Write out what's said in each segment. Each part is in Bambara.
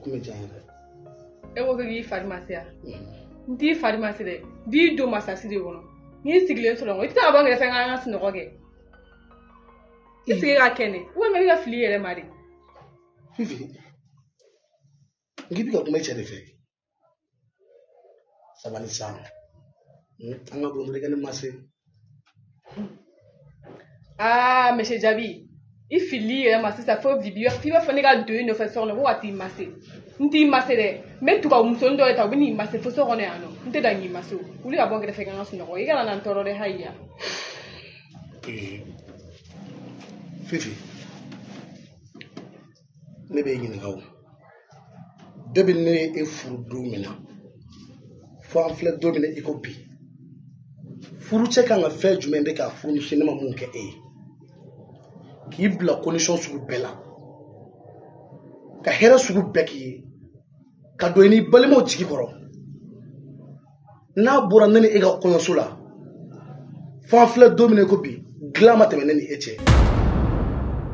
kuma janyere e wo gi farmasiya ndi farmasi de bi do masasi de wono ni sigle so lo ita ba ngere fenga nga sino goge isi ga kene wo me ga fili yele mari Fifi ngibi ka kuma chere fe sabali sa anga bo ngere kan masi ah monsieur Jabi il fili yele masi ça faut vibio fi ba fone ga deux no fa so lo wati masi nti masi de me tu ka umsondo eta bini masi fo so gone ano nte da nyi masi uli ga bo ngere fenga nga sino goge ga na ntoro de haya Fifi ne be yin gawo debi ne e furu domina fo an fle domina e ko bi furu che kan fa jume de ka furu ni ma mun ke ki bla condition su bela ka hera su beki ka do ni balimo jigi koro na bura nani e ga kono sula fo an fle domina ko bi glama te menani eche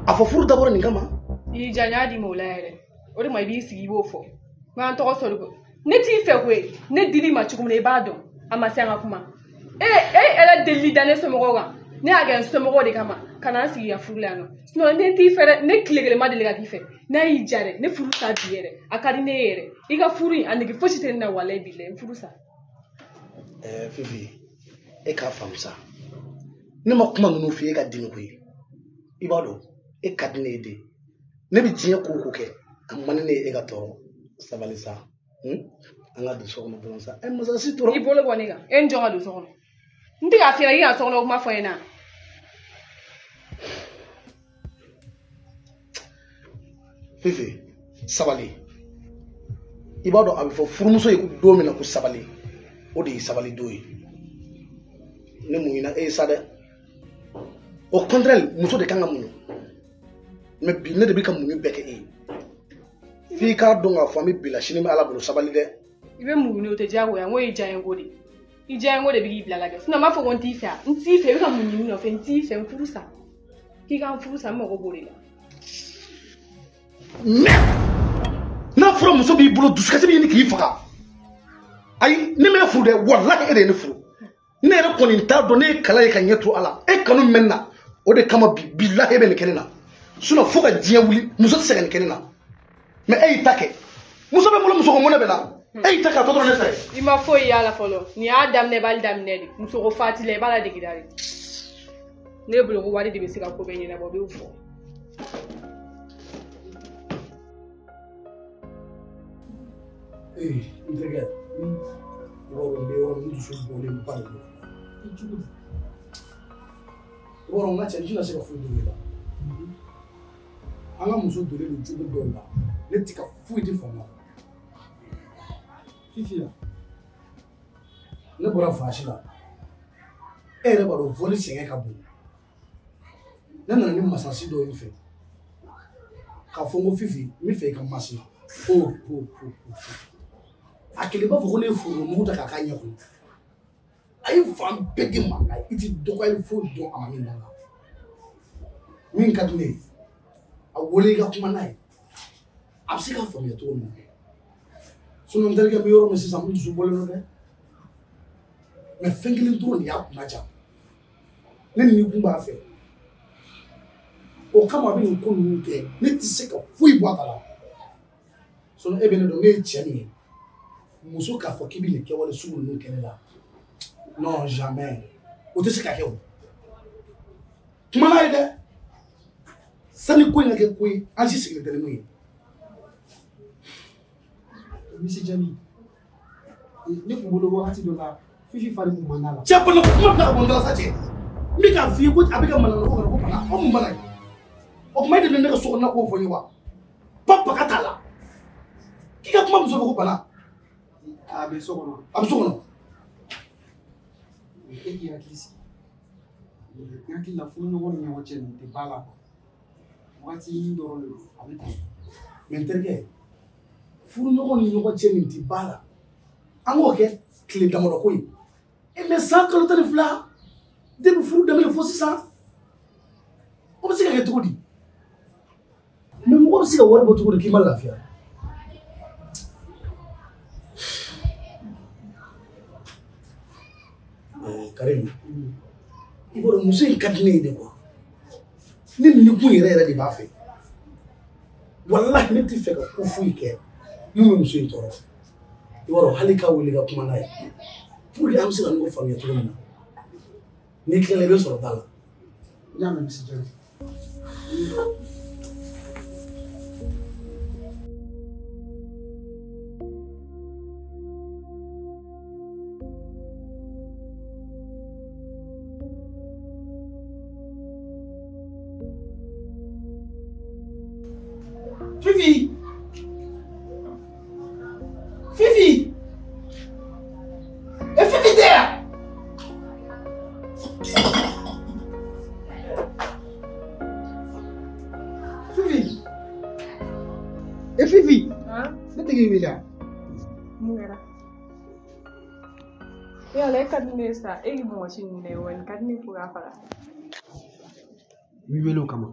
afo furu dabora ni kama I janya di molaere ori mai bi sigi bo fo ma to so rugo ne ti fe kwe ne dili ma chukum ne ba do amase anga kuma ele deli dane so mo ga ne aga so mo de kama kana sigi ya furula no no ne ti fe ne klegele ma de ga ti fe na I jare ne furu sa biere akari ne yere iga furu anigi foshite na wala bile furu sa Fifi e ka famsa ne ma kuma no fi e ga dinu kwe ibado e kadine de ne bi jinya ko ke amma ne e ga to sabali sa anga do so no bon sa e mo sa si toro ibolo boniga en jonga do so no ndi ga fira ya so no ma fo ina Fifi sabali ibado abi fo furumuso e do mi na ko sabali o de sabali do yi ne mu ina e sa de au contraire muso de kanga mu mais bi ne de bi ka mu beke fi ka donga fami bila shini ala bulu sabali de ibe mu ni o te jago ya ngoyi jayengo de I jayengo de bi bila la sina ma fo wonti fa nti fe ka mu ni no fe nti fe mfurusa ki ka mfurusa mo go bolila na furo muso bi bulu duskasi bi ni ki faka ay ne me furu de wallahi ede ne furu ne re koni ta do ne kala ka nyetu ala e kanu menna o de kama bi billahi be ne kenena suna fuka jiya wuli muso se ga ne kenena mais ay take muso be mulo muso ko mona be la ay taka to do ne sai ima fo ya la folo ni adam ne bal dam ne muso ko fatile bala de gidari ne bulo ko wadi de be sika ko be ni na bo be ufo entrega ora muito sobre o pai ora na chanje na se ka fu do la anga muso do le jugo do la ne tika fu di fama Fifi ne bora fashi la ere ba do voli singa ka bu na ni masasi do yin fe ka fongo Fifi mi fe ka masi akele ba fo ne furu mu ta ka kanya ko ay fam pedi manga iti do ko ay fu do amani na min kadne a wole ga kuma nay absika fo me to na sunu ndarga bi yoro mesi samu su bole no de me fengilin to ni ya kuma ja ne ni kumba fe o kama bi ko nu ke ne ti se ka fu ibo atala sunu ebene do me cheni muso ka fo kibi le ke wala su no kenela non jamais o te se ka ke o kuma na ide sani ko ina ke ko anji secrétaire no yi Monsieur Jami ne ko bolo wakati do la Fifi fari mu manala chapa no kuma ka bondala sa che mi ka fi ko abika manala ko bana o mu bana o mai de ne ka so na ko fo yiwa papa ka tala ki ka kuma muso ko bana abe so kono e ki akisi yaki la funu no ni wache ni te bala wakati ni do rolo abita menterge furu no ni no wache ni te bala ango ke kle damoro ko yi e me sakalo tele fla de furu de me fosi sa o bi sika ke todi me mo bi sika wori bo todi ki malafia Karim i bolo muso in ka di ne ye de quoi ne nikun yɛrɛ de b'a fɛ wallahi ne tɛ fɛ ka ko foyi kɛ min bɛ muso in tɔɔrɔ i b'a dɔn hali ka wele ka kuma n'a ye pour que an bɛ se ka ɲɔgɔn faamuya cogo min na n'i tilala i bɛ sɔrɔ da la. n y'a mɛn misi jaabi. Fifi! Fifi! Is Fifi there? Fifi! Fifi! Huh? Ne tɛ k'i wele a? Mun kɛra? Yala e ka di ne ye sa e k'i mɔgɔ si ninnu ye wa nin ka di ne fo k'a faga. N b'i wele o kama.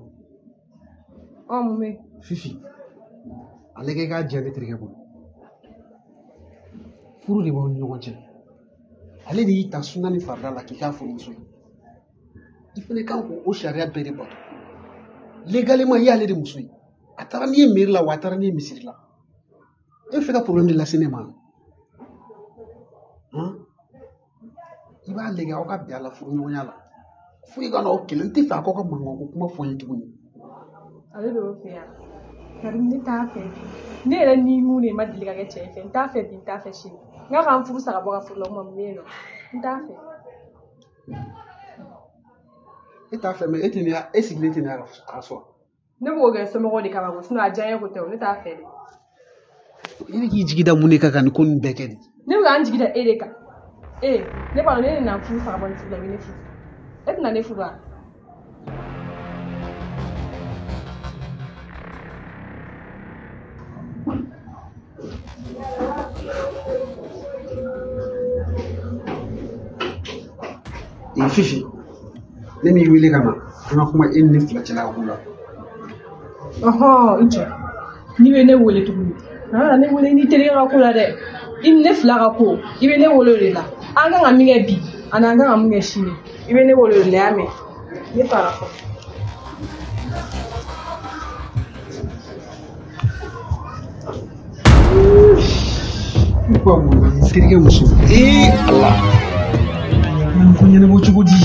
Mun bɛ? Fifi. Ale kɛ k'a jɛ ne terikɛ bolo furu de b'aw ni ɲɔgɔn cɛ ale de y'i ta suna ni farida la k'i k'a furumuso ye i fana kan k'o sariya bɛɛ de bato légalement i y'ale de muso ye a taara n'i ye mairie la wa a taara n'i ye misiri la e bɛ fɛ ka problème de lase ne ma i b'a lajɛ aw ka bɛn a la furuɲɔgɔnya la fo i ka n'aw kɛlɛ n tɛ fɛ a k'aw ka mankan ko kuma fɔ n ye tuguni. Ale de y'o fɛ yan. Karim ne t'a fɛ ne yɛrɛ ni mun de ma deli ka kɛ cɛ fɛ n t'a fɛ bi n t'a fɛ sini n ka k'an furu sa ka bɔ ka furu la o ma mun bɛ yen nɔ n t'a fɛ. E t'a fɛ mɛ e sigilen tɛ ne ka so. Ne b'o kɛ somɔgɔw de kama ko sinon a diya n ye ko tɛ o ne t'a fɛ de. I bɛ k'i jigi da mun de kan ka nin ko nin bɛɛ kɛ de. Ne bɛ k'an jigi da e de kan ne b'a dɔn ne de na furu sa ka bɔ nin furu la i bɛ ne furu e tɛna ne furu wa. Fifi ne m'i wele ka na an ka kuma e ni ne fila cɛla ko la. I cɛ n'i bɛ ne wele tuguni ne wele n'i terikɛ ka ko la dɛ i ni ne fila ka ko i bɛ ne wele o de la an kan ka min kɛ bi ani an kan ka min kɛ sini i bɛ ne wele o de la y'a mɛn ne taara fɔ. Ko mun na terikɛ muso Allah nan ko ɲɛnabɔ cogo di.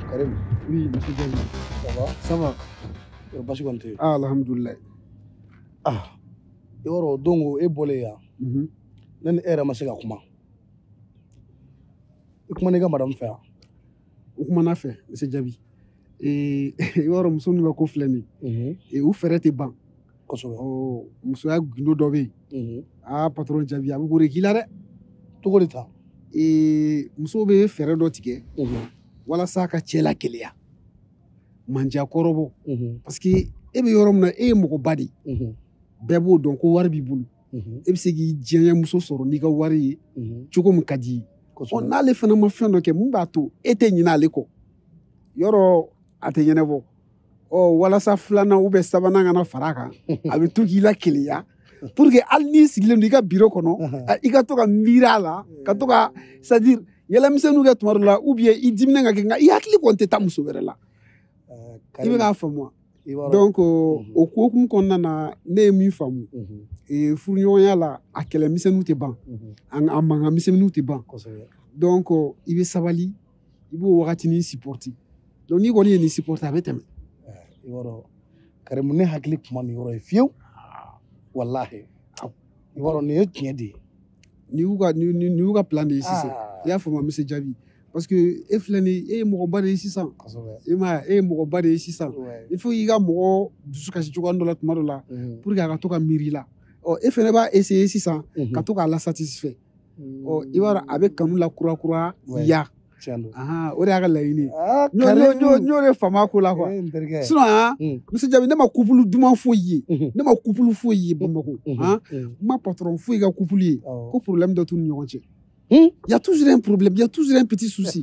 Karim. Oui, monsieur Diaby. Ça va? Ça va. Basi kɔni tɛ yen. Alhamdulillah. I b'a dɔn don e bɔlen yan ne ni e yɛrɛ ma se ka kuma i kuma n'i ka madame fɛ yan. O kumana fɛ monsieur Diaby i b'a dɔn muso ninnu ka ko filɛ nin ye u fɛɛrɛ tɛ ban kosɛbɛ musoya gundo dɔ bɛ yen patron Diaby a bɛ k'o de k'i la dɛ. Cogo di tan? Muso bɛ fɛɛrɛ dɔ tigɛ walasa a ka cɛ la keleya manja kɔrɔbɔ parce que e bɛ yɔrɔ min na e ye mɔgɔba de ye bɛɛ b'o dɔn ko wari b'i bolo e bɛ se k'i diɲɛ muso sɔrɔ n'i ka wari ye cogo min ka di ye n'ale fana ma fɛn dɔ kɛ mun b'a to e tɛ ɲinɛ ale kɔ yɔrɔ a tɛ ɲɛnabɔ walasa filanan ou bien sabanan kana fara a kan a bɛ to k'i la keleya pour que hali n'i sigilen don i ka bureau kɔnɔ i ka to ka miiri a la ka to ka c'est à dire yɛlɛmisɛnninw kɛ tuma dɔ la ou bien i diminen ka kɛ nka i hakili kɔni tɛ taa muso wɛrɛ la i bɛ k'a faamu wa donc o hokumu kɔnɔna na ne ye min faamu furuɲɔgɔnya la a kɛlɛmisɛnninw tɛ ban a mankanmisɛnninw tɛ ban donc i bɛ sabali i b'o wagatinin supporter donc n'i kɔni ye nin supporter a bɛ tɛmɛ. I b'a dɔn Karimu ne hakili kuma nin yɔrɔ ye fiyewu walahi i b'a dɔn nin ye tiɲɛ de ye. Nin y'u ka plan de ye sisan i y'a faamu monsieur Diaby parce que e filɛ nin e ye mɔgɔba de ye sisan e m'a ye e ye mɔgɔba de ye sisan il faut i ka mɔgɔ dusu kasi cogoya dɔ la tuma dɔ la pour que a ka to ka miiri i la e fɛnɛ b'a essayer sisan ka to k'a la satisfait i b'a dɔn a bɛ kanu la kura ya o de y'a ka laɲini y'o de faamu a ko la quoi sinon monsieur Diaby ne ma couple duman foyi ye ne ma couple foyi ye Bamakɔ n ma patron foyi ka couple ye ko problème dɔ t'u ni ɲɔgɔn cɛ. Il y a toujours un problème, il y a toujours un petit souci.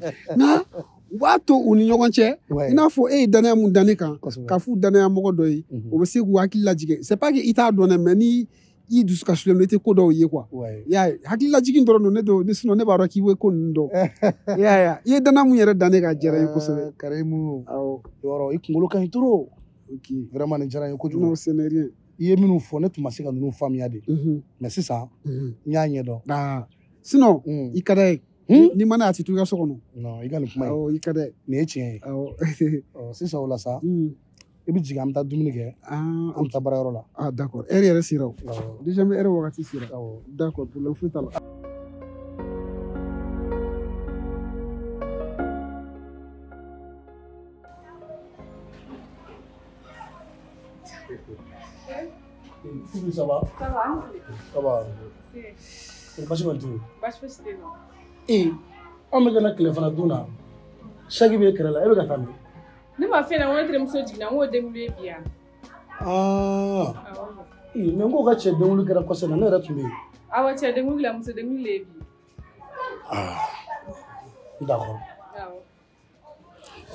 u b'a to u ni ɲɔgɔn cɛ i n'a fɔ e ye danaya mun da ne kan ka f'u danaya mɔgɔ dɔ ye o bɛ se k'u hakili lajigin c'est pas que i t'a dɔn dɛ mais ni i dusu kasilen i tɛ ko dɔw ye quoi y'a ye hakili lajigin dɔrɔn don ne don ni sinon ne b'a dɔn k'i bɛ ko ninnu dɔn i ye danaya mun yɛrɛ da ne ka diyara n ye kosɛbɛ Karimu yɔrɔ i kunkolo ka ɲi trop vraiment nin diyara n ye kojugu non c'est rien i ye minnu fɔ ne tun ma se ka ninnu faamuya de mais sisan n y'a ɲɛdɔn sinon i ka d'a ye ni ma ne a tɛ to i ka so kɔnɔ non i ka nin kuma in i ka d'a ye nin ye tiɲɛ ye sisan o la sa i bɛ jigin an bɛ taa dumuni kɛ an bɛ taa baarayɔrɔ la d'accord heure yɛrɛ sera o déjà n bɛ heure wagati sera d'accord problème foyi t'a la Fufu, ça va? Ça va. Ça va. Basi kɔni tɛ yen. Basi fosi tɛ yen nɔ. Anw bɛ kana tile fana dun na. Saki bɛ kɛrɛ la, e bɛ ka taa min? Ne ma fɛn na, n ko ne terimuso jiginna, n k'o denkundi ye bi yan. Mais n ko ka cɛ denkundi kɛra kɔsɛbɛ na, ne yɛrɛ tun bɛ yen. Awɔ, cɛ denkundi la, muso denkundi le ye bi. D'accord. Awɔ.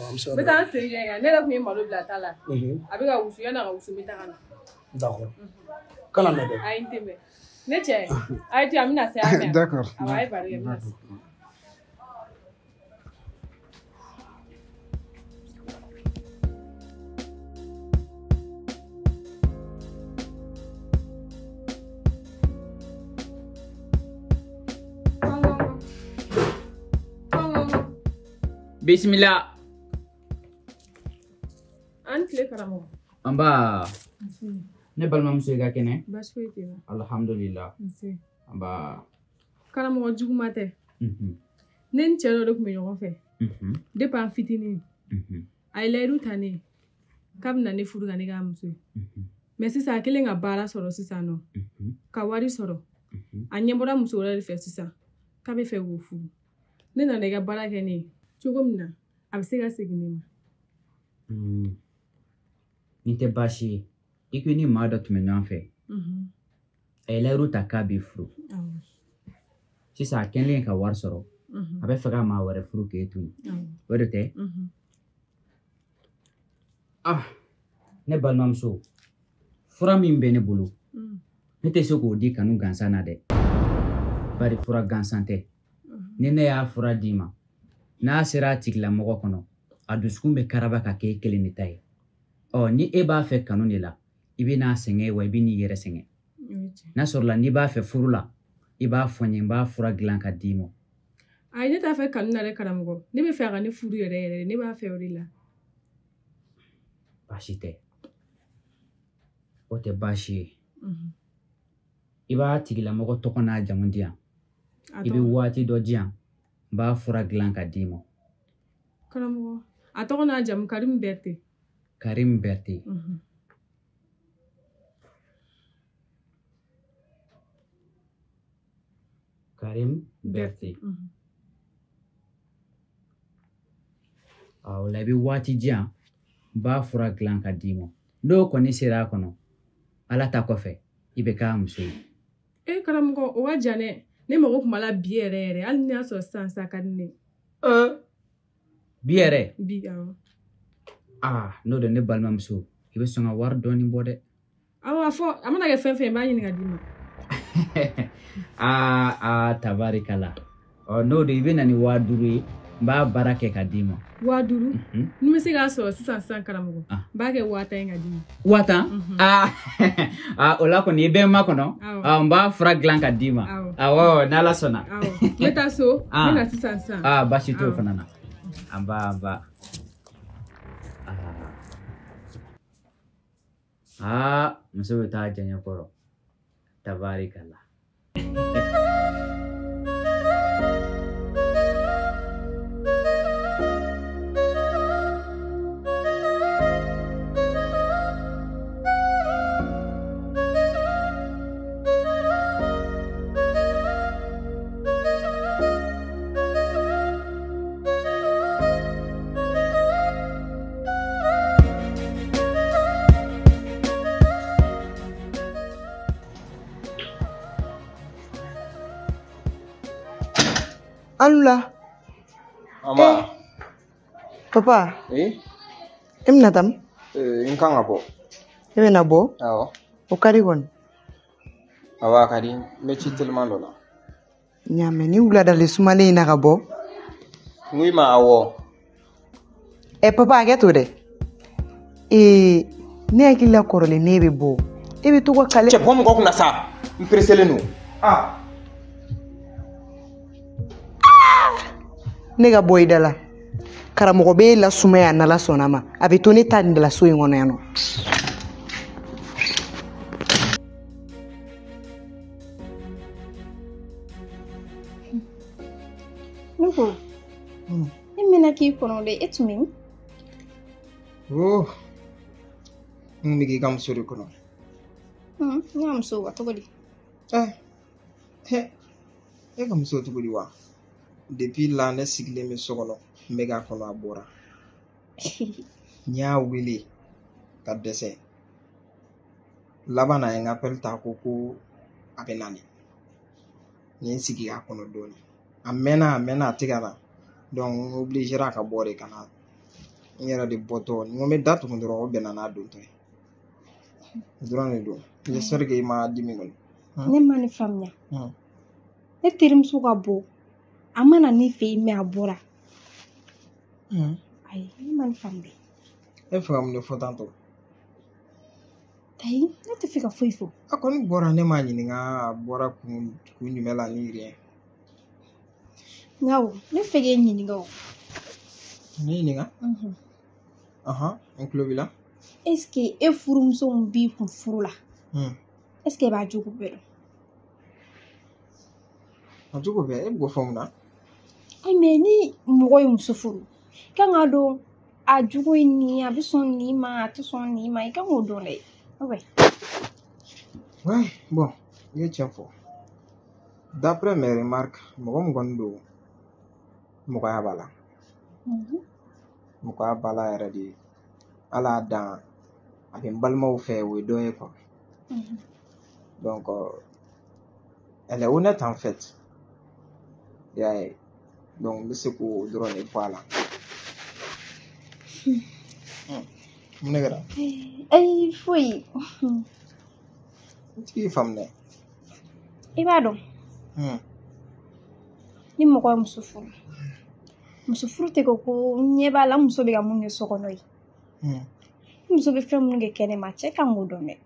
N bɛ taa n sen jɛ ne yɛrɛ tun ye malo bila ta la. A bɛ ka wusu yanni a ka wusu n bɛ taga na. D'accord. Kana mɛn dɛ. Ayi n tɛ mɛn. Ne cɛ, a ye to yen, an bɛna se an mɛn. D'accord. Awɔ, a ye baro kɛ, n bɛna se. Bismillah. An tile karamɔgɔ. Amba. Ne balimamuso ka kɛnɛ. Baasi foyi tɛ yen. Alhamdulillah. Amba. Karamɔgɔ juguman tɛ. Ne ni cɛ dɔ de tun bɛ ɲɔgɔn fɛ. Depuis an fitinin. A ye layidu ta ne ye k'a bɛna ne furu ka ne k'a muso ye. Mais sisan a kɛlen ka baara sɔrɔ sisan nɔ. Ka wari sɔrɔ. A ɲɛ bɔra muso wɛrɛ de fɛ sisan k'a bɛ fɛ k'o furu. Ne nana i ka baara kɛ ne ye cogo min na a bɛ se ka segin ne ma. Nin tɛ baasi ye. I ko ni maa dɔ tun bɛ ɲɔgɔn fɛ. A ye layidu ta k'a b'i furu. Sisan a kɛlen ka wari sɔrɔ. A bɛ fɛ ka maa wɛrɛ furu k'e to yen. O de tɛ? Ne balimamuso fura min bɛ ne bolo ne tɛ se k'o di kanu gansan na dɛ. Bari fura gansan tɛ. Ni ne y'a fura d'i ma n'a sera a tigilamɔgɔ kɔnɔ a dusukun bɛ karaba ka kɛ e kelen de ta ye. Ni e b'a fɛ kanu de la i bɛ n'a sɛgɛn wa i bɛ n'i yɛrɛ sɛgɛn. N'a sɔrɔla n'i b'a fɛ furu la i b'a fɔ n ye n b'a fura dilan ka d'i ma. Ayi ne t'a fɛ kanu na dɛ karamɔgɔ. Ne bɛ fɛ a ka ne furu yɛrɛ yɛrɛ ne b'a fɛ o de la. Baasi tɛ. O tɛ baasi ye. I b'a tigilamɔgɔ tɔgɔ n'a jamu di yan. I bɛ waati dɔ di yan n b'a fura dilan ka d'i ma. Karamɔgɔ a tɔgɔ n'a jamu Karimu Bɛrite. Karimu Bɛrite. Karimu Bɛrite. O la i bɛ waati di yan n b'a fura dilan ka d'i ma. N'o kɔni sera a kɔnɔ ala ta kɔfɛ i bɛ k'a muso ye. Karamɔgɔ o ka jan dɛ. Ne mago tun b'a la bi yɛrɛ yɛrɛ hali ni y'a sɔrɔ sisan ka di ne. Bi yɛrɛ. Bi awɔ. N'o don ne balimamuso i bɛ sɔn ka wari dɔɔni bɔ dɛ. Awɔ a fɔ a mana kɛ fɛn fɛn n b'a ɲini ka d'i ma. Tabarikala. N'o don i bɛ na ni 5000 ye n b'a baara kɛ ka d'i ma. 5000? Ni bɛ se k'a sɔrɔ sisan karamɔgɔ n b'a kɛ 5000 ka d'i ma. 5000? O la kɔni i bɛ n makɔnɔ n b'a fura dilan ka d'i ma. Awɔ n'ala sɔnna. N bɛ taa so n bɛ na sisan. Baasi t'o fana na. An ba. Muso bɛ taa janɲɛ kɔrɔ. Tabarikala. Alula. Mama. Papa. Oui. Natam. In kan ka bɔ. E bɛna bɔ? Awɔ. O ka di kɔni. Awɔ a ka di n bɛ ci teliman dɔ la. N y'a mɛn ni wuladali sumalen in na ka bɔ. N ko i ma awɔ. Papa hakɛ to dɛ. Ne hakili la kɔrɔlen ne bɛ bɔ. E bɛ to ka kale. Cɛ bɔ mɔgɔ kunna sa. N pereselen don. Ne ka bɔ i da la. Karamɔgɔ bɛ la sumaya n'ala sɔnna ma. A bɛ to ne ta nin de la so in kɔnɔ yan nɔ. Nuhu. E mena k'i kɔnɔ dɛ, e tun bɛ min? N bɛ k'i ka muso de kɔnɔ. N ka muso wa cogo di? E ka muso cogo di wa? Depuis la ne sigilen bɛ so kɔnɔ n bɛ k'a kɔnɔ a bɔra. N y'a wele ka dɛsɛ. Laban na ye n ka appel ta ko a bɛ nani. N ye n sigi a kɔnɔ dɔɔnin. A mɛnna a tɛ ka na. Donc n obligera ka bɔ de ka na. N yɛrɛ de bɔtɔ n ko n bɛ da tugun dɔrɔn o bɛnna n'a dontɔ ye. Dɔrɔn de don. J'espère que i ma dimi kɔni. Ne ma ni faamuya. Ne terimuso ka bɔ. A mana ne fɛ yen mɛ a bɔra. Ayi, ne ma ni faamuya. E fɛ ka mun de fɔ tantɔ? Ayi, ne tɛ fɛ ka foyi fɔ. A kɔni bɔra ne m'a ɲininka a bɔra kun jumɛn la ni rien. Nka o, ne fɛ k'e ɲininka o. Ne ɲininka? N tulo b'i la. Est-ce que e furumuso min b'i kun furu la? Est-ce que e b'a jogo bɛɛ dɔn? A jogo bɛɛ e b'o fɔ mun na? Ayi, mais ni mɔgɔ ye muso furu, kan k'a dɔn a jogo ye nin, a bɛ sɔn nin ma, a tɛ sɔn nin ma, i kan k'o dɔn dɛ. Ouais, bon, i ye tiɲɛ fɔ. D'après mes remarques, mɔgɔ min kɔni don mɔgɔya b'a la. Mɔgɔya b'a la yɛrɛ de. Ala dan a bɛ n balimaw fɛ o ye dɔ ye quoi. Donc, elle est honnête en fait. y'a ye. Donc n bɛ se k'o dɔrɔn de fɔ a la. Mun de kɛra? Ayi, foyi. N t'i faamu dɛ. I b'a dɔn. Ni mɔgɔ ye muso furu. Muso furu tɛ ko n ɲɛ b'a la muso bɛ ka mun kɛ so kɔnɔ ye. Ni muso bɛ fɛn minnu kɛ kɛnɛma cɛ kan k'o dɔn dɛ.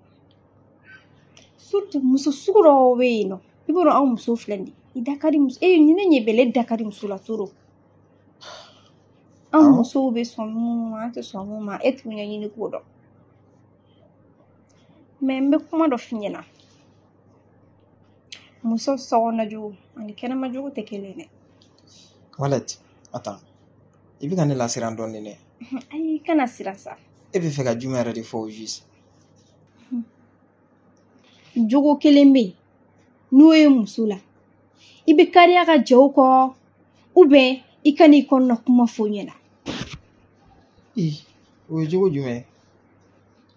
Surtout muso sugu dɔw bɛ yen nɔ. I b'a dɔn anw muso filɛ nin ye. I da ka di muso. Ni ne ɲɛ bɛlɛ da ka di muso la toro. Anw musow bɛ sɔn mun ma, an tɛ sɔn mun ma. E t'u ɲɛɲini k'o dɔn. Mais n bɛ kuma dɔ f'i ɲɛna. Muso sokɔnɔ jogo ani kɛnɛma jogo tɛ kelen dɛ. Walette, attends. I bɛ ka ne lasiran dɔɔnin dɛ. Ayi, kana siran sa. E bɛ fɛ ka jumɛn yɛrɛ de fɔ au juste? Jogo kelen bɛ yen n'o ye muso la. I bɛ kariya ka jɛ o kɔ ou bien i ka n'i kɔnɔna kuma fɔ ɲɛna. O ye jogo jumɛn ye?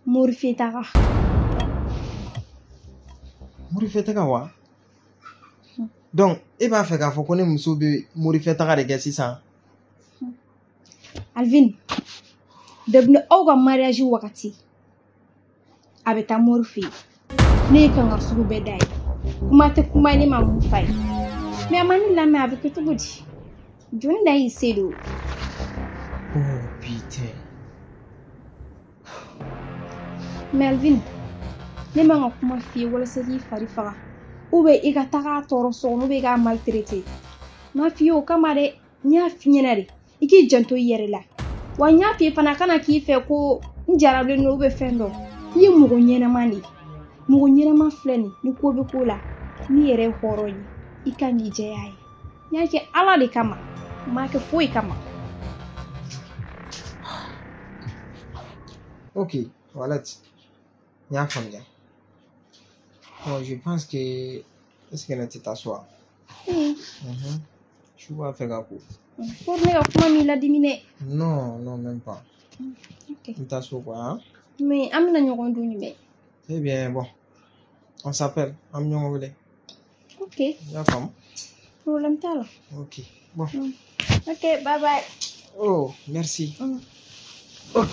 Morifetaga. Morifetaga wa? Donc e b'a fɛ k'a fɔ ko ne muso bɛ morifetaga de kɛ sisan? Alvin, depuis aw ka mariage wagati a bɛ taa mori fɛ yen. Ne ye kanga sugu bɛɛ da ye. Kuma tɛ kuma ne ma mun fa ye. Mais a ma ne lamɛn a bɛ kɛ cogo di? Jɔnni da y'i se don. Oh putain. Mais Alvin, ne man ka kuma f'i ye walasa k'i fari faga. Ou bien i ka taga tɔɔrɔ so kɔnɔ ou bien i k'a maltraiter. Ma f'i ye o kama dɛ. N y'a f'i ɲɛna de. I k'i janto i yɛrɛ la. Wa n y'a f'i ye fana kana k'i fɛ ko n jaralen don ou bien fɛn dɔ. I ye mɔgɔ ɲɛnama de ye. Mɔgɔ ɲɛnama filɛ nin ni ko bɛ ko la n'i yɛrɛ ye hɔrɔn ye i ka n'i jɛya ye. N y'a kɛ Ala de kama. N m'a kɛ foyi kama. Ok, Walette. N y'a faamuya. Bon, je pense que est-ce que ne tɛ taa so wa? Su b'a fɛ ka ko. Ko ne ka kuma m'i ladimi dɛ. Non, non, même pas. Ok. N taa so quoi, hein? Mais an bɛna ɲɔgɔn dun jumɛn? Eh bien, bon. On s'appelle. An bɛ ɲɔgɔn wele. Ok. I y'a faamu? Problème t'a la. Ok. Bon. Ok, bye bye. Oh, merci. Ok.